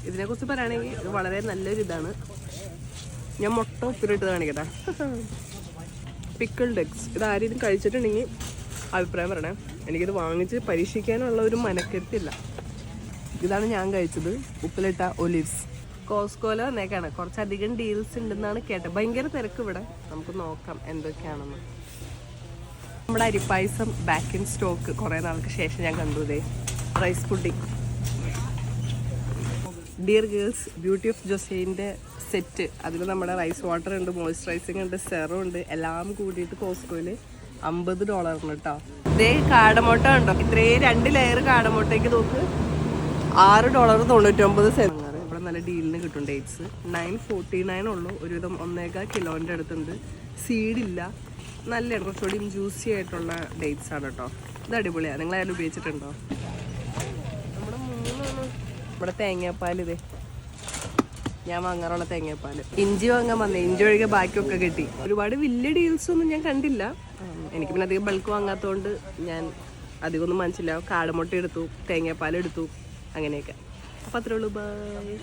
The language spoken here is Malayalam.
ഇതിനെക്കുറിച്ച് പറയുകയാണെങ്കിൽ ഇത് വളരെ നല്ലൊരു ഇതാണ്. ഞാൻ മുട്ട ഉപ്പിലിട്ട് കാണിക്കട്ടെ. Pickled eggs. ഇത് ആരെങ്കിലും കഴിച്ചിട്ടുണ്ടെങ്കിൽ അഭിപ്രായം പറയണേ. എനിക്കിത് വാങ്ങിച്ച് പരീക്ഷിക്കാനുള്ള ഒരു മനക്കെത്തില്ല. ഇതാണ് ഞാൻ കഴിച്ചത്, ഉപ്പിലിട്ട ഒലിവ്സ്. കോസ്കോല വന്നേക്കാണ്. കുറച്ചധികം ഡീൽസ് ഉണ്ടെന്നാണ് കേട്ടത്. ഭയങ്കര തിരക്ക് ഇവിടെ. നമുക്ക് നോക്കാം എന്തൊക്കെയാണെന്ന്. നമ്മുടെ അരിപ്പായസം ബാക്ക് ഇൻ സ്റ്റോക്ക് കുറേ നാൾക്ക് ശേഷം ഞാൻ കണ്ടു. ഇതേ rice pudding. Dear girls, beauty of ജോസൈൻ്റെ സെറ്റ്. അതിൽ നമ്മുടെ റൈസ് വാട്ടർ ഉണ്ട്, മോയ്സ്ചറൈസിങ് ഉണ്ട്, സെറം ഉണ്ട്. എല്ലാം കൂടിയിട്ട് കോസ്കോയിൽ $50 കേട്ടോ. ഇതേ കാടമുട്ട ഉണ്ടോ, ഇത്രയും 2 ലെയർ കാടമുട്ടയ്ക്ക് നോക്ക് $6.99. ഇവിടെ നല്ല ഡീലിന് കിട്ടും. ഡേറ്റ്സ് 949 ഉള്ളൂ. ഒരുവിധം 1.25 കിലോൻ്റെ അടുത്തുണ്ട്. സീഡില്ല. നല്ലതാണ്, കുറച്ചുകൂടി ജ്യൂസി ആയിട്ടുള്ള ഡേറ്റ്സ് ആണ് കേട്ടോ. ഇത് അടിപൊളിയാണ്. നിങ്ങൾ ആരും ഉപയോഗിച്ചിട്ടുണ്ടോ? നമ്മുടെ തേങ്ങാപ്പാൽ. ഇതേ ഞാൻ വാങ്ങാറുള്ള തേങ്ങാപ്പാൽ. ഇഞ്ചി വാങ്ങാൻ വന്നേ, ഇഞ്ചി ഒഴികെ ബാക്കിയൊക്കെ കിട്ടി. ഒരുപാട് വലിയ ഡീൽസൊന്നും ഞാൻ കണ്ടില്ല. എനിക്ക് പിന്നെ അധികം ബൾക്ക് വാങ്ങാത്തതുകൊണ്ട് ഞാൻ അധികം ഒന്നും മനസ്സിലാവും. കാടമുട്ട എടുത്തു, തേങ്ങാപ്പാൽ എടുത്തു, അങ്ങനെയൊക്കെ. അപ്പോൾ അത്രേ ഉള്ളൂ. ബൈ.